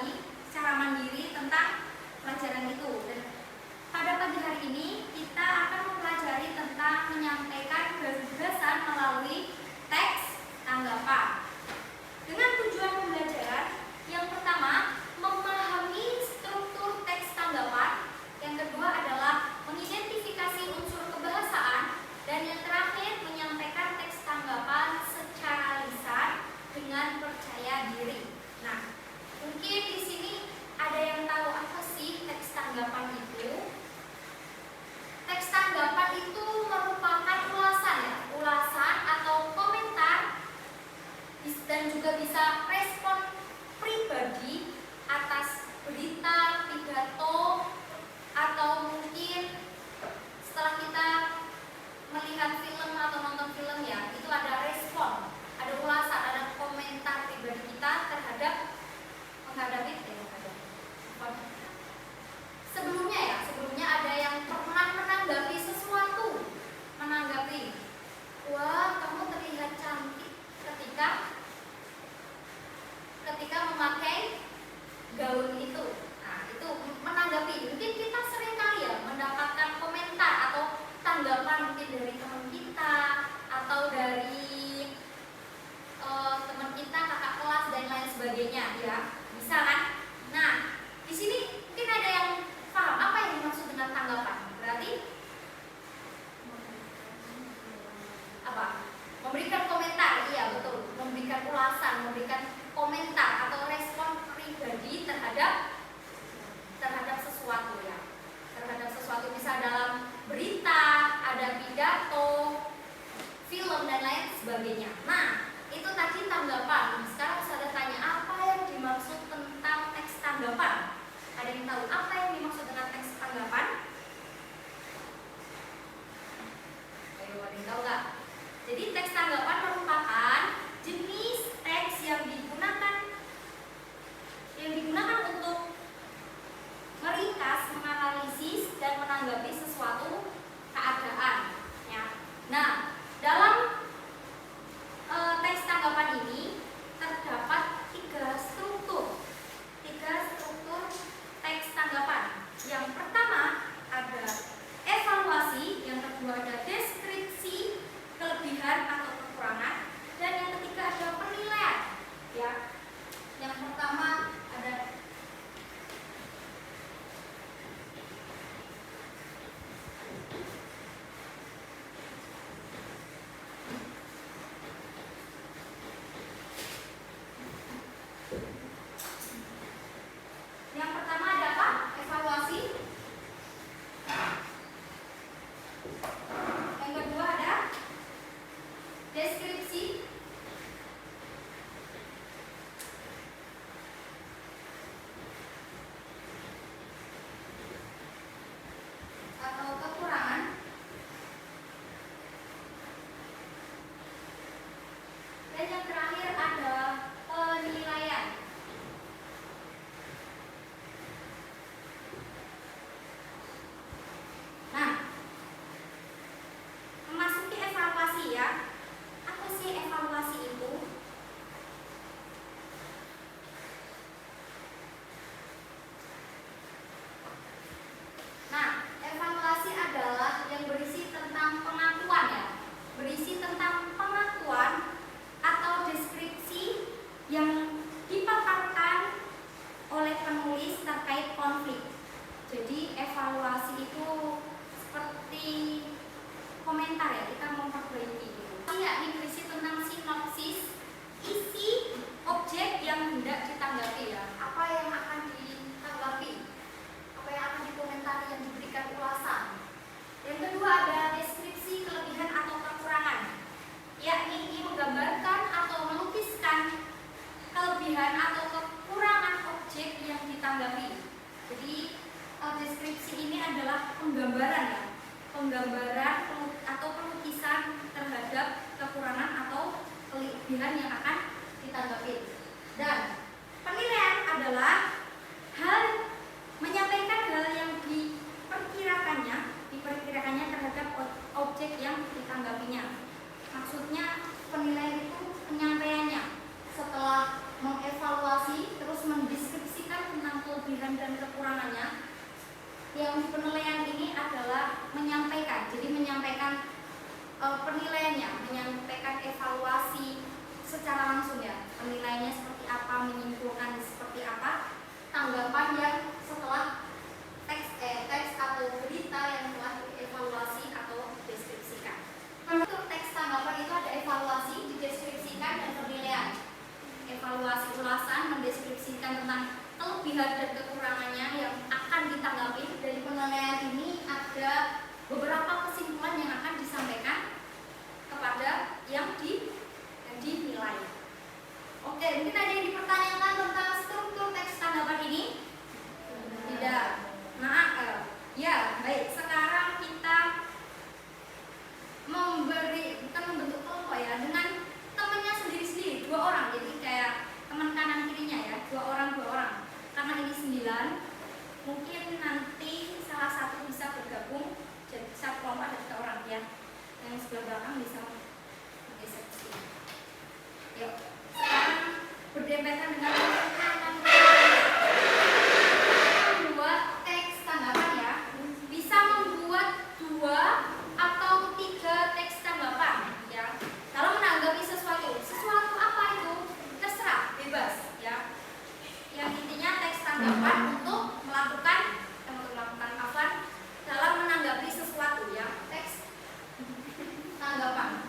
kembali secara mandiri tentang pelajaran itu. Dan pada pagi hari ini kita akan mempelajari tentang menyampaikan gagasan melalui teks tanggapan. Dengan tujuan pembelajaran, yang pertama memahami struktur teks tanggapan, yang kedua adalah mengidentifikasi unsur kebahasaan, dan yang terakhir menyampaikan teks tanggapan secara lisan dengan percaya diri. Nah, mungkin di sini ada yang tahu apa sih teks tanggapan itu? Teks tanggapan itu merupakan ulasan ya, ulasan atau komentar dan juga bisa respon pribadi atas berita, pidato, atau mungkin setelah kita melihat film atau nonton film ya, itu ada respon, ada ulasan, ada komentar pribadi kita terhadap menghadapi sebelumnya ada yang pernah menanggapi sesuatu, wah kamu terlihat cantik ketika memakai gaun itu. Nah, itu menanggapi. Mungkin kita sering kali ya mendapatkan komentar atau tanggapan mungkin dari teman kita atau dari teman kita, kakak kelas dan lain sebagainya ya. Bisa kan? Nah, di sini mungkin ada yang paham apa yang dimaksud dengan tanggapan. Berarti apa? Memberikan komentar. Iya, betul. Memberikan ulasan, memberikan komentar atau respon pribadi terhadap sesuatu ya. Terhadap sesuatu, bisa dalam berita, ada pidato, film dan lain sebagainya. Nah, itu tadi tanggapan. Sekarang saya tanya, apa yang dimaksud tentang teks tanggapan? Ada yang tahu apa yang dimaksud dengan teks tanggapan? Ayo, ada yang tahu nggak? Jadi teks tanggapan merupakan jenis teks yang digunakan untuk meringkas, menganalisis dan menanggapi sesuatu keadaan ya. Nah, dalam teks tanggapan ini terdapat tiga struktur teks tanggapan. Yang pertama ada evaluasi, yang kedua ada deskripsi kelebihan atau kekurangan, dan yang ketiga ada penilaian ya. Yang pertama ada apa? Evaluasi. Yang kedua ada deskripsi. Atau kekurangan. Dan yang terakhir ada penilaian. Nah, memasuki evaluasi ya. Apa sih evaluasi itu? Nah, evaluasi adalah yang berisi tentang pengakuan ya. Berisi tentang pengakuan atau deskripsi yang dipaparkan oleh penulis terkait konflik. Jadi evaluasi itu seperti komentar ya, kita memperbaiki gitu. Yakni berisi tentang sinopsis, isi, objek yang hendak ditanggapi ya. Apa yang akan ditanggapi, apa yang akan dikomentari, yang diberikan ulasan. Yang kedua ada deskripsi kelebihan atau kekurangan, yakni ini menggambarkan atau melukiskan kelebihan atau kekurangan objek yang ditanggapi. Jadi deskripsi ini adalah penggambaran ya, penggambaran atau pelukisan terhadap kekurangan atau kelebihan yang akan ditanggapi. Dan penilaian adalah menyampaikan hal yang diperkirakannya terhadap objek yang ditanggapinya. Maksudnya penilaian itu penyampaiannya setelah mengevaluasi terus mendeskripsikan yang di penilaian ini adalah menyampaikan. Jadi menyampaikan penilaiannya, menyampaikan evaluasi secara langsung ya. Penilaiannya seperti apa, menyimpulkan seperti apa, tanggapan yang setelah teks atau berita yang telah dievaluasi atau deskripsikan. Untuk teks tanggapan itu ada evaluasi, dideskripsikan, dan penilaian. Evaluasi ulasan mendeskripsikan tentang kelebihan dan kekurangannya yang akan ditanggapi. Dari penilaian ini ada beberapa kesimpulan yang akan disampaikan kepada yang dinilai. Oke, mungkin ada yang dipertanyakan tentang struktur teks tanggapan ini? Tidak. Nah, ya baik. Sekarang kita bukan membentuk kelompok ya, dengan temannya sendiri-sendiri, 2 orang. Jadi kayak teman kanan kirinya ya, 2 orang. Karena ini 9, mungkin nanti salah satu bisa bergabung jadi satu kelompok ada 3 orang ya. Yang sebelah belakang bisa bergeser ke sini. Yuk, sekarang berdempetan dengan kanan membuat teks tanggapan ya. Bisa membuat 2 atau 3 teks tanggapan ya. Kalau menanggapi sesuatu apa itu terserah, bebas ya. Yang intinya teks tanggapan untuk melakukan apa dalam menanggapi sesuatu ya. Teks tanggapan.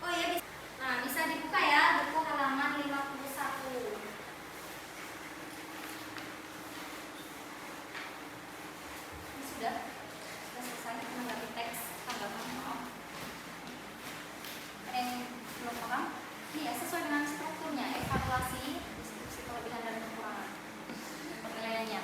Oh ya, nah bisa dibuka ya buku halaman 51. Ini sudah selesai menanggapi teks tanggapan. Maaf. Belum paham? Ini ya sesuai dengan strukturnya, evaluasi, deskripsi kelebihan dan kekurangan, dan penilaiannya.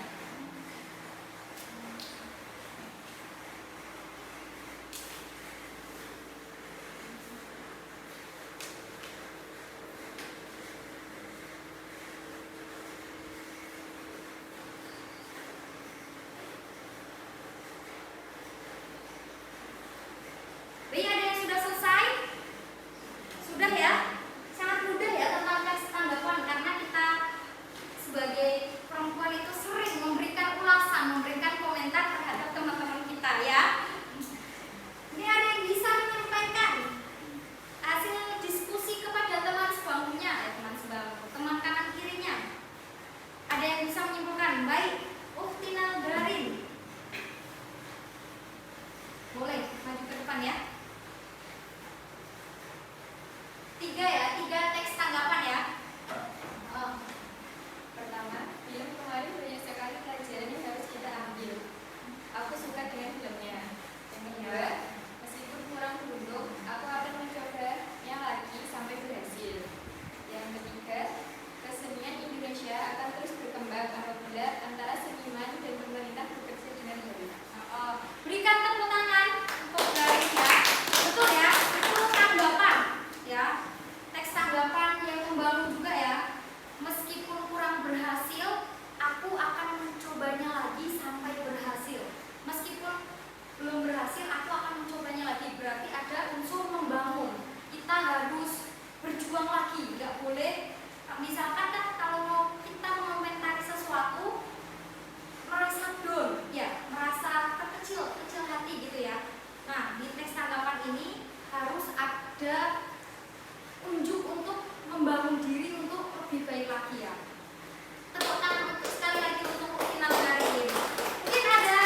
Baik, ada yang sudah selesai? Sudah ya? Sangat mudah ya tentang teks tanggapan, karena kita sebagai perempuan itu sering memberikan ulasan, memberikan komentar terhadap teman-teman kita ya. Ini ada yang bisa menyampaikan hasil diskusi kepada teman sebangkunya ya, teman kanan kirinya. Ada yang bisa menyimpulkan, baik, Uktinal Garin. Boleh maju ke depan ya. 3 ya, 3 teks tanggapan ya. Pertama, film kemarin banyak sekali pelajaran yang harus kita ambil. Aku suka dengan filmnya. Yang kedua, meskipun kurang beruntung, aku akan mencobanya lagi sampai berhasil. Yang ketiga, kesenian Indonesia akan terus berkembang apabila antara seniman dan pemerintah bekerja dengan baik. Berikan tepuk tangan untuk Garin ya. Betul ya, itu tanggapan ya. Teks tanggapan yang membangun juga ya. Meskipun kurang berhasil, aku akan mencobanya lagi sampai berhasil. Meskipun belum berhasil, aku akan mencobanya lagi. Berarti ada unsur membangun. Kita harus berjuang lagi, nggak boleh. Misalkan kan kalau kita mengomentari sesuatu merasa down, ya, merasa kecil hati gitu ya. Nah, di teks tanggapan ini harus ada unjuk untuk membangun diri untuk lebih baik lagi ya. Tepuk tangan untuk sekali lagi untuk Uktinal Garin. Mungkin ada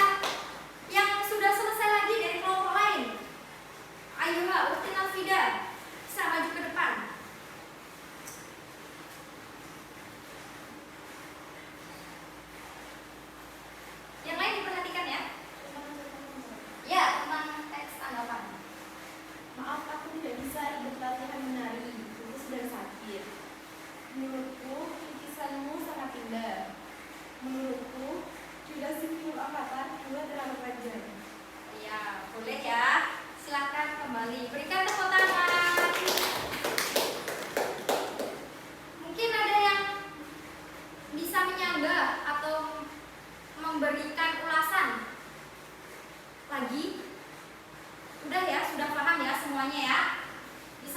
yang sudah selesai lagi dari kelompok lain. Ayo Uktinal Fida, bisa maju ke depan. Yang lain diperhatikan ya. Ya, tentang teks tanggapan. Maaf, aku tidak bisa ikut latihan menari. Aku sedang sakit. Menurutku, lukisanmu sangat indah. Menurutku, durasi film Avatar 2 terlalu panjang. Ya, boleh ya. Silakan kembali. Berikan tepuk tangan. Mungkin ada yang bisa menyanggah atau memberikan ulasan lagi. Udah ya, sudah paham ya semuanya ya. Bisa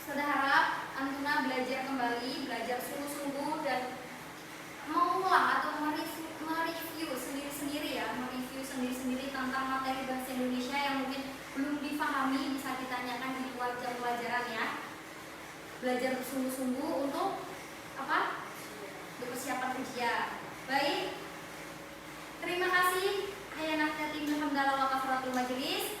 Saya harap Antuna belajar kembali, belajar sungguh-sungguh dan mengulang atau mereview sendiri-sendiri ya, mereview sendiri-sendiri tentang materi bahasa Indonesia yang mungkin belum difahami, bisa ditanyakan di luar jam pelajaran ya. Belajar sungguh-sungguh untuk apa? Untuk persiapan ujian. Baik. Terima kasih. Ayana Tim Hamdalah wa kafaratul majelis.